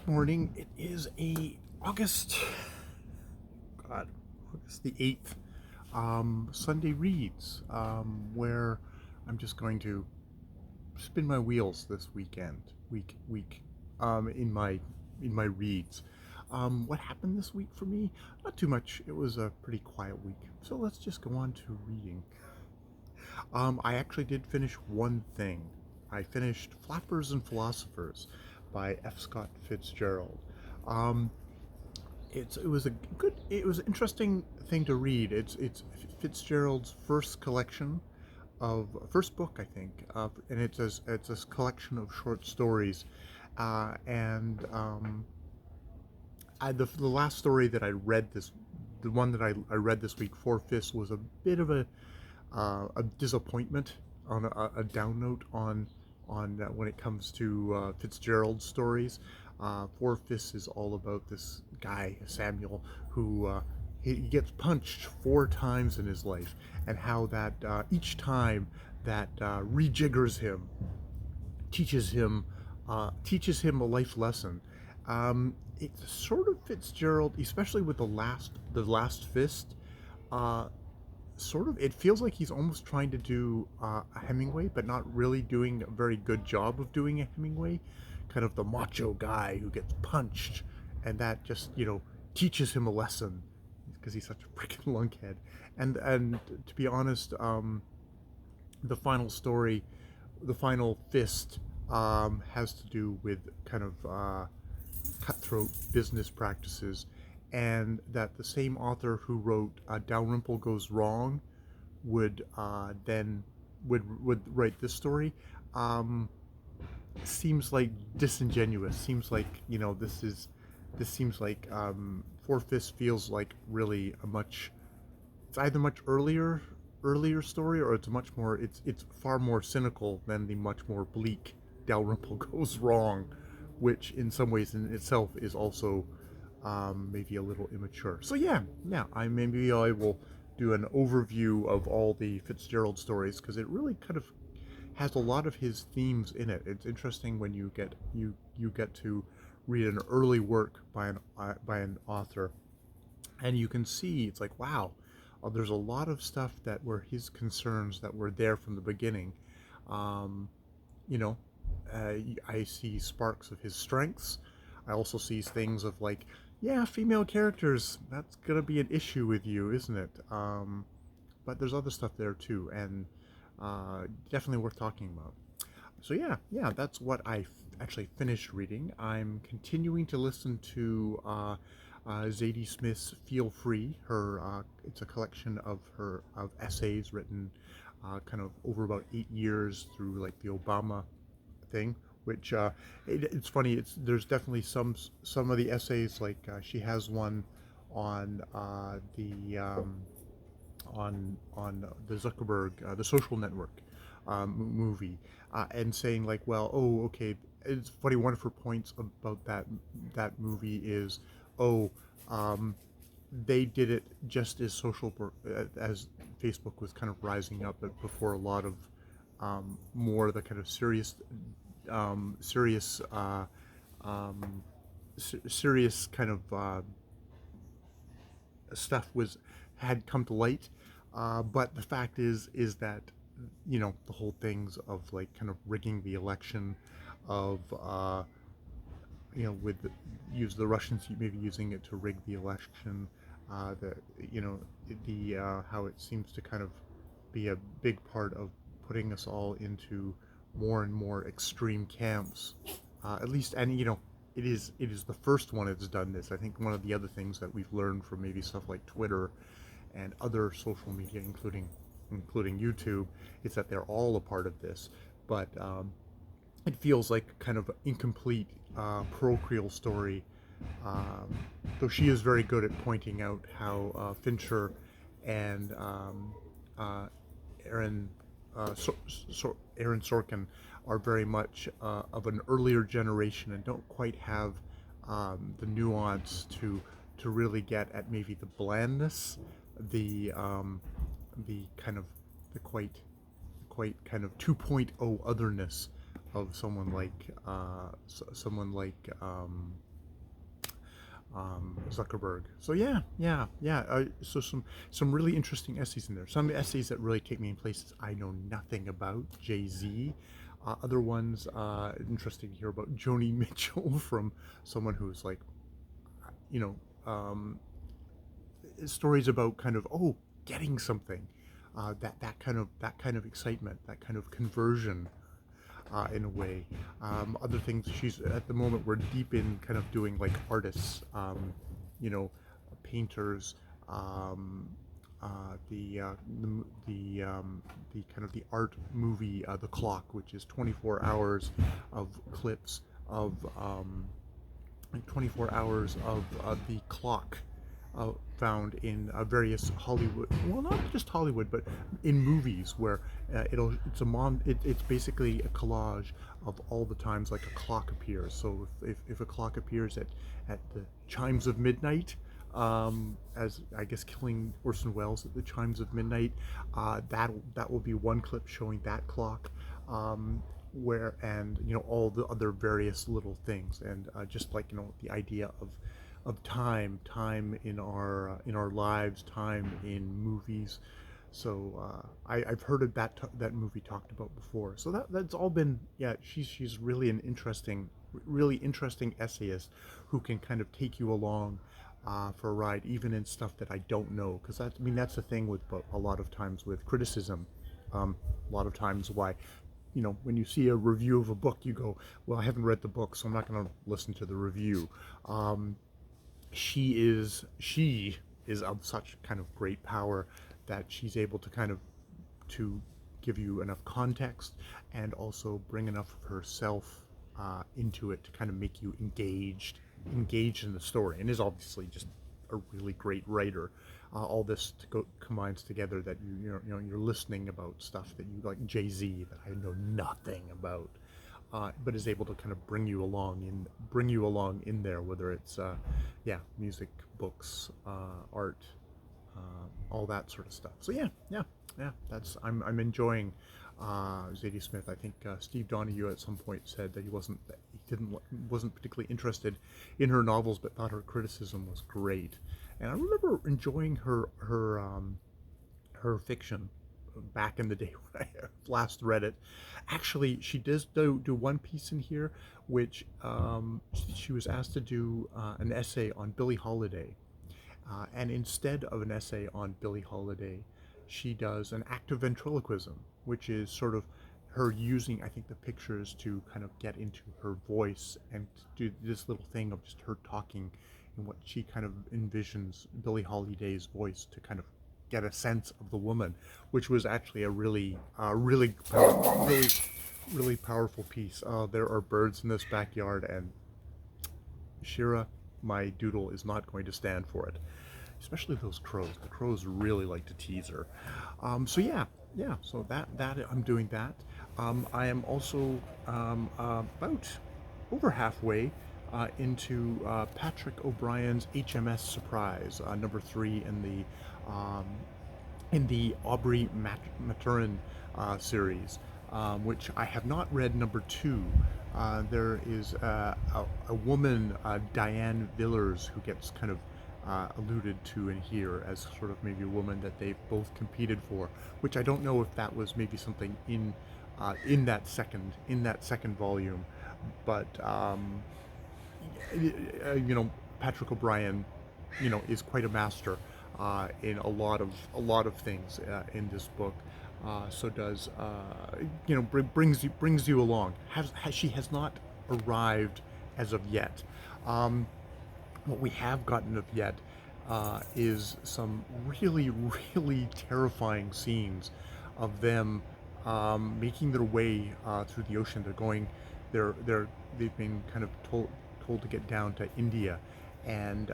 morning. It is August, August the 8th, Sunday reads, where I'm just going to spin my wheels this week, in my reads. What happened this week for me? Not too much. It was a pretty quiet week. So let's just go on to reading. I actually did finish one thing. I finished Flappers and Philosophers by F. Scott Fitzgerald. Um, it was an interesting thing to read. It's Fitzgerald's first book, I think, and it's a collection of short stories, and the last story that I read the one that I read this week, Four Fists, was a bit of a disappointment, on a down note on when it comes to Fitzgerald stories. Four Fists is all about this guy Samuel who he gets punched 4 times in his life, and how that each time that rejiggers him, teaches him teaches him a life lesson. It's sort of Fitzgerald, especially with the last fist. Uh, Sort of, it feels like he's almost trying to do a Hemingway, but not really doing a very good job of doing a Hemingway. Kind of the macho guy who gets punched, and that just teaches him a lesson because he's such a freaking lunkhead. And to be honest, the final story, the final fist, has to do with kind of cutthroat business practices, and that the same author who wrote Dalrymple Goes Wrong then would write this story. Um, Seems like disingenuous. Seems like this seems like Four Fists feels like really it's either much earlier story, or it's far more cynical than the much more bleak Dalrymple Goes Wrong, which in some ways in itself is also maybe a little immature. So yeah, I will do an overview of all the Fitzgerald stories, because it really kind of has a lot of his themes in it. It's interesting when you get to read an early work by an author, and you can see it's like, wow, there's a lot of stuff that were his concerns that were there from the beginning. Um, you know, I see sparks of his strengths. I also see things of like, yeah, female characters, that's gonna be an issue with you, isn't it? But there's other stuff there too, and definitely worth talking about. So yeah, that's what actually finished reading. I'm continuing to listen to Zadie Smith's "Feel Free." It's a collection of her essays written kind of over about 8 years through like the Obama thing. Which it's funny. There's definitely some of the essays, like she has one on the on the Zuckerberg, the Social Network movie, and saying like, well, oh, okay. It's funny. One of her points about that movie is, oh, um, they did it just as Facebook was kind of rising up, but before a lot of more of the kind of serious serious kind of stuff had come to light. But the fact is that the whole things of like kind of rigging the election, of with use the Russians maybe using it to rig the election, the the how it seems to kind of be a big part of putting us all into more and more extreme camps. At least, and it is the first one that's done this. I think one of the other things that we've learned from maybe stuff like Twitter and other social media, including YouTube, is that they're all a part of this. But it feels like kind of incomplete parochial story. Though she is very good at pointing out how Fincher and uh, Aaron Aaron Sorkin are very much of an earlier generation and don't quite have the nuance to really get at maybe the blandness, the kind of the quite kind of 2.0 otherness of someone like Zuckerberg. So yeah. So some really interesting essays in there. Some essays that really take me in places I know nothing about. Jay-Z. Other ones interesting to hear about Joni Mitchell from someone who's like, you know, stories about kind of getting something, that kind of excitement, that kind of conversion, in a way. Other things, she's at the moment we're deep in kind of doing like artists, you know, painters, um, the kind of the art movie, The Clock, which is 24 hours of clips of 24 hours of the clock, found in various Hollywood, well, not just Hollywood, but in movies where it's basically a collage of all the times like a clock appears. So if a clock appears at the chimes of midnight, as I guess killing Orson Welles at the chimes of midnight, that will be one clip showing that clock. Where, and all the other various little things, and just like the idea of time in our lives, time in movies. So I've heard of that movie talked about before. So that's all been, yeah. She's really an really interesting essayist who can kind of take you along for a ride, even in stuff that I don't know. Because that's the thing with a lot of times with criticism. A lot of times why, when you see a review of a book, you go, well, I haven't read the book, so I'm not going to listen to the review. She is of such kind of great power that she's able to kind of to give you enough context and also bring enough of herself into it to kind of make you engaged in the story, and is obviously just a really great writer. All this combines together that you're listening about stuff that you like, Jay-Z, that I know nothing about, but is able to kind of bring you along in there, whether it's music, books, art, all that sort of stuff. So yeah. That's I'm enjoying Zadie Smith. I think Steve Donahue at some point said that he wasn't particularly interested in her novels, but thought her criticism was great. And I remember enjoying her fiction back in the day when I last read it. Actually, she does do one piece in here, which she was asked to do an essay on Billie Holiday, and instead of an essay on Billie Holiday, she does an act of ventriloquism, which is sort of her using, I think, the pictures to kind of get into her voice and do this little thing of just her talking and what she kind of envisions Billie Holiday's voice to kind of get a sense of the woman, which was actually a really powerful piece. There are birds in this backyard, and Shira, my doodle, is not going to stand for it. Especially those crows. The crows really like to tease her. So yeah. So that I'm doing that. I am also about over halfway into Patrick O'Brien's H.M.S. Surprise, number 3 in the Aubrey-Maturin series, which I have not read number 2. There is a woman, Diane Villers, who gets kind of alluded to in here as sort of maybe a woman that they both competed for, which I don't know if that was maybe something in that second volume, but Patrick O'Brien, is quite a master in a lot of things in this book. So does brings you along. She has not arrived as of yet. What we have gotten of yet is some really, really terrifying scenes of them making their way through the ocean. They've been kind of told to get down to India, and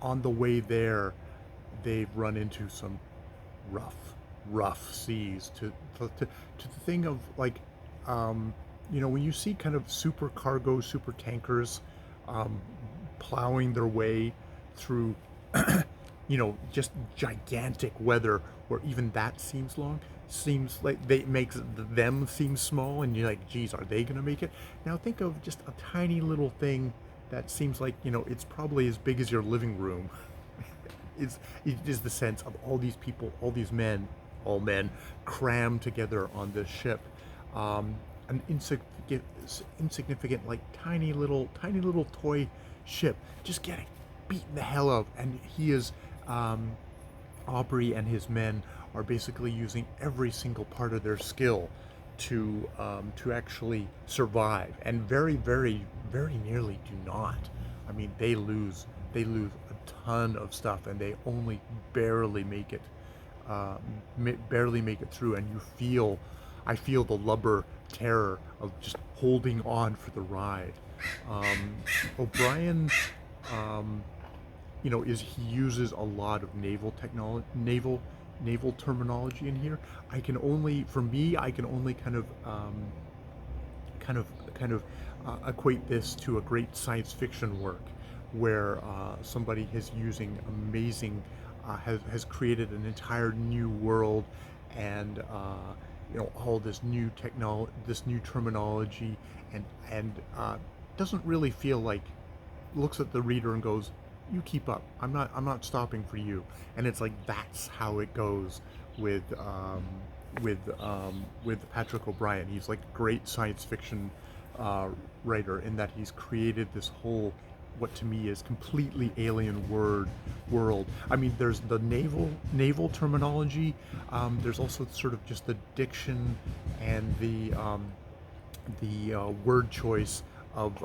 on the way there, they've run into some rough seas. To the thing of like, when you see kind of super tankers plowing their way through, just gigantic weather, where even that seems like makes them seem small, and you're like, geez, are they gonna make it? Now think of just a tiny little thing that seems like, it's probably as big as your living room. It is the sense of all these people, all these men, all men, crammed together on this ship. An insignificant, like tiny little toy ship, just getting beaten the hell out. And he is, Aubrey and his men are basically using every single part of their skill to actually survive, and very, very, very nearly do not. I mean, they lose a ton of stuff, and they only barely make it, uh, barely make it through. And I feel the lubber terror of just holding on for the ride. Um, O'Brien, um, is he uses a lot of naval technology, naval terminology in here. For me, I can only kind of kind of equate this to a great science fiction work where somebody is using amazing has created an entire new world, and all this new technology, this new terminology, and doesn't really feel like, looks at the reader and goes, "You keep up. I'm not stopping for you." And it's like that's how it goes with with Patrick O'Brien. He's like a great science fiction writer in that he's created this whole, what to me is completely alien world. I mean, there's the naval terminology. There's also sort of just the diction and the word choice of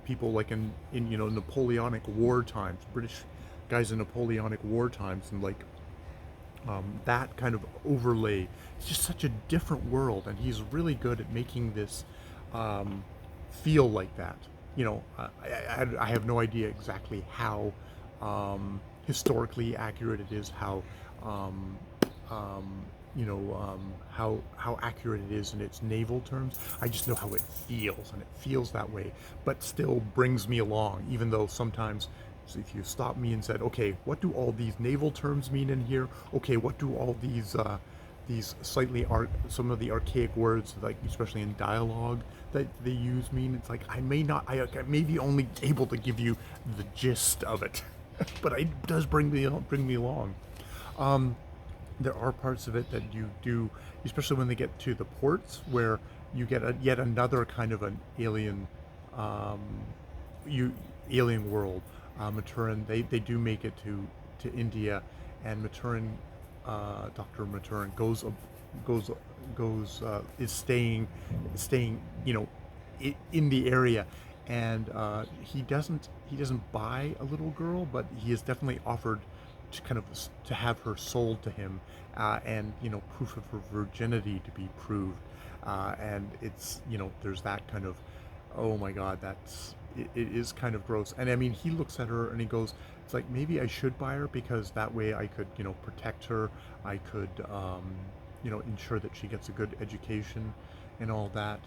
people like in Napoleonic war times, British guys in Napoleonic war times, and like that kind of overlay. It's just such a different world, and he's really good at making this feel like that. I have no idea exactly how historically accurate it is, um, um, how accurate it is in its naval terms. I just know how it feels, and it feels that way, but still brings me along, even though sometimes, so if you stop me and said, okay, what do all these naval terms mean in here? Okay, what do all these some of the archaic words, like especially in dialogue that they use, mean? It's like I may be only able to give you the gist of it, but it does bring me along. Um, there are parts of it that you do, especially when they get to the ports, where you get yet another kind of an um, you alien world. Maturin, they do make it to India, and Maturin, Dr. Maturin goes is staying in the area, and he doesn't buy a little girl, but he is definitely offered to have her sold to him, and proof of her virginity to be proved, and it's there's that kind of, oh my god, it is kind of gross. And I mean, he looks at her and he goes, it's like, maybe I should buy her, because that way I could protect her, I could ensure that she gets a good education and all that,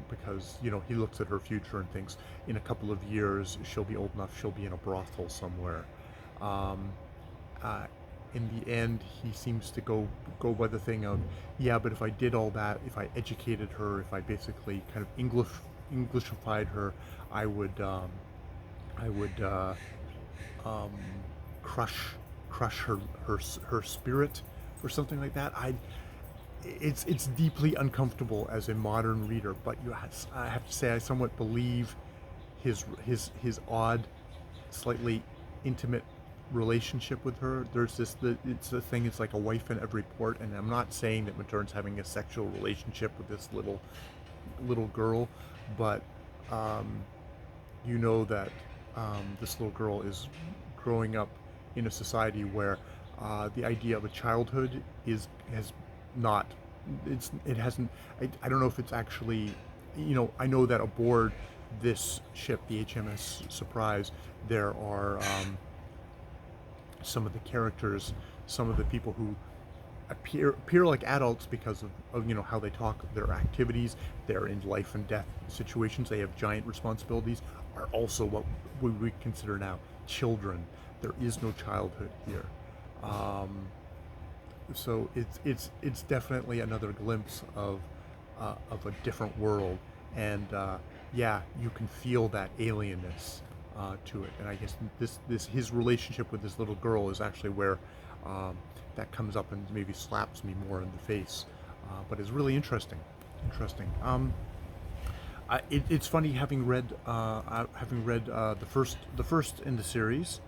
because he looks at her future and thinks in a couple of years she'll be old enough, she'll be in a brothel somewhere. um, uh, in the end, he seems to go by the thing of, yeah, but if I did all that, if I educated her, if I basically kind of Englishified her, I would I would um, crush her spirit or something like that. It's deeply uncomfortable as a modern reader, but I have to say I somewhat believe his odd, slightly intimate relationship with her. It's the thing. It's like a wife in every port, and I'm not saying that Matern's having a sexual relationship with this little girl, but um, that this little girl is growing up in a society where the idea of a childhood has not it hasn't. I don't know if it's actually, I know that aboard this ship, the HMS Surprise, there are some of the characters, some of the people who appear like adults because of how they talk, their activities. They're in life and death situations, they have giant responsibilities, are also what we consider now children. There is no childhood here. um, so it's definitely another glimpse of a different world, and yeah, you can feel that alienness to it. And I guess this his relationship with this little girl is actually where um, that comes up and maybe slaps me more in the face. But it's really interesting. Interesting. It's funny having read the first in the series,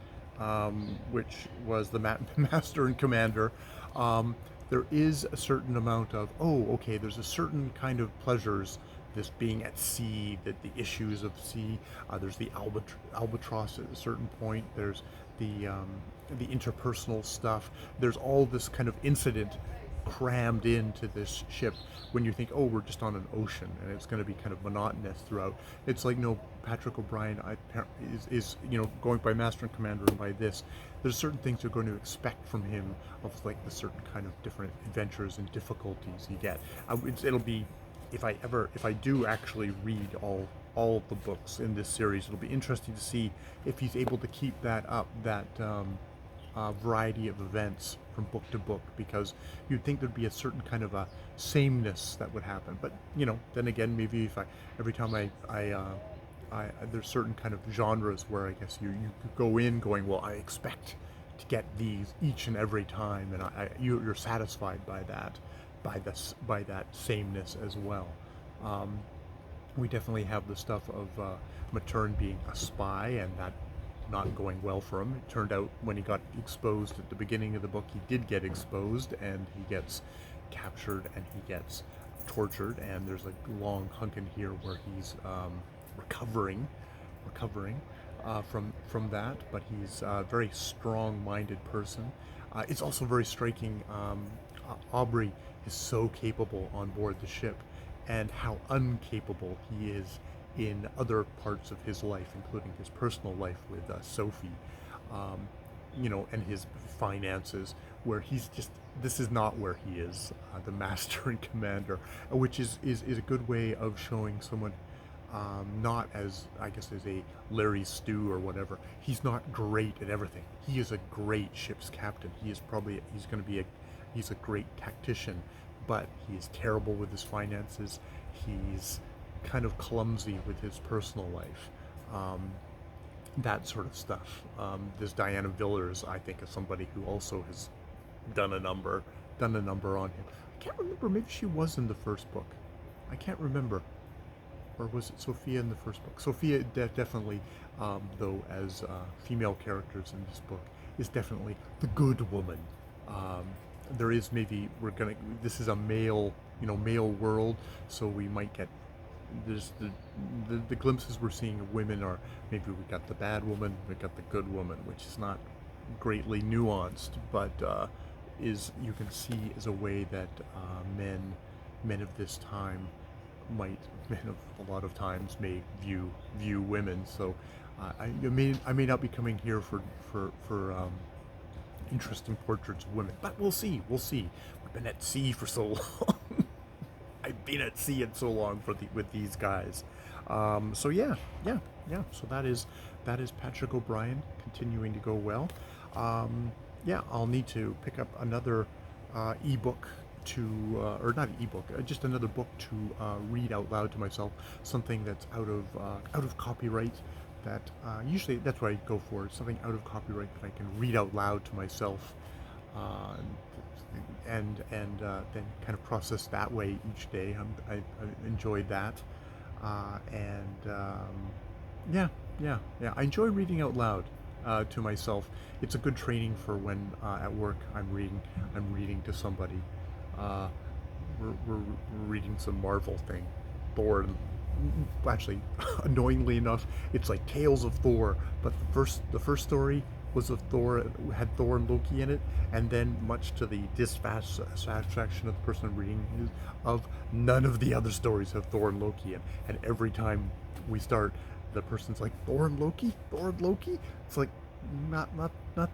which was the Master and Commander. Um, there is a certain amount of, oh, okay, there's a certain kind of pleasures, this being at sea, that the issues of sea. There's the albatross at a certain point. There's the interpersonal stuff. There's all this kind of incident crammed into this ship when you think, oh, we're just on an ocean and it's going to be kind of monotonous throughout. It's like, no, Patrick O'Brien is going by Master and Commander and by this. There's certain things you're going to expect from him of like the certain kind of different adventures and difficulties you get. It'll be if I do actually read all of the books in this series, it'll be interesting to see if he's able to keep that up, that variety of events from book to book, because you'd think there'd be a certain kind of a sameness that would happen. But then again, maybe if every time there's certain kind of genres where I guess you go in going, well, I expect to get these each and every time, and you're satisfied by that, by that sameness as well. Um, we definitely have the stuff of Maturin being a spy and that not going well for him. It turned out when he got exposed at the beginning of the book, he did get exposed, and he gets captured and he gets tortured, and there's a long hunk in here where he's recovering from that, but he's a very strong-minded person. It's also very striking. Aubrey is so capable on board the ship, and how uncapable he is in other parts of his life, including his personal life with Sophie, and his finances, where he's just, this is not where he is, the Master and Commander, which is a good way of showing someone not as, I guess, as a Larry Stew or whatever. He's not great at everything. He is a great ship's captain. He's going to be he's a great tactician, but he is terrible with his finances. He's kind of clumsy with his personal life, that sort of stuff. This Diana Villers, I think, is somebody who also has done a number on him. I can't remember. Maybe she was in the first book. I can't remember. Or was it Sophia in the first book? Sophia definitely, though, as female characters in this book, is definitely the good woman. There is this is a male world, so we might get, there's the glimpses we're seeing of women are, maybe we got the bad woman, we got the good woman, which is not greatly nuanced, but you can see as a way that men of this time men of a lot of times may view women. So I may not be coming here for interesting portraits of women, but we'll see. We've been at sea for so long. I've been at sea in so long with these guys. So yeah. So that is Patrick O'Brien continuing to go well. I'll need to pick up another ebook or not ebook, just another book to read out loud to myself. Something that's out of copyright. That usually that's what I go for. Something out of copyright that I can read out loud to myself, and then kind of process that way each day. I enjoyed that, I enjoy reading out loud to myself. It's a good training for when at work I'm reading to somebody. We're reading some Marvel thing, Thor. Actually, annoyingly enough, it's like Tales of Thor, but the first story was of Thor, had Thor and Loki in it, and then, much to the dissatisfaction of the person reading, of none of the other stories have Thor and Loki in. And every time we start, the person's like, Thor and Loki. It's like, not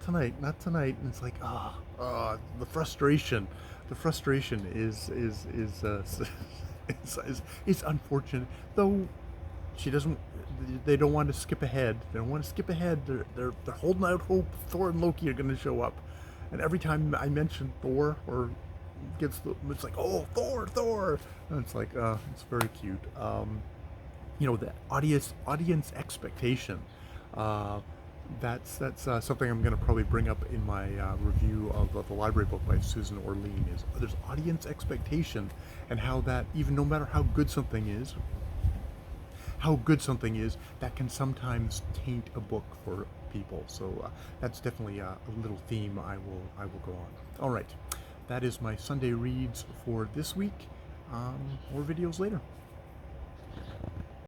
tonight. And it's like, the frustration. is it's unfortunate, though. They don't want to skip ahead. They're holding out hope Thor and Loki are going to show up, and every time I mention Thor or it's like, oh, Thor, and it's like, it's very cute. the audience expectation. Uh, that's something I'm going to probably bring up in my review of the library book by Susan Orlean. Is there's audience expectation, and how that, even no matter how good something is, that can sometimes taint a book for people. So that's definitely a little theme I will go on. All right, that is my Sunday reads for this week. More videos later.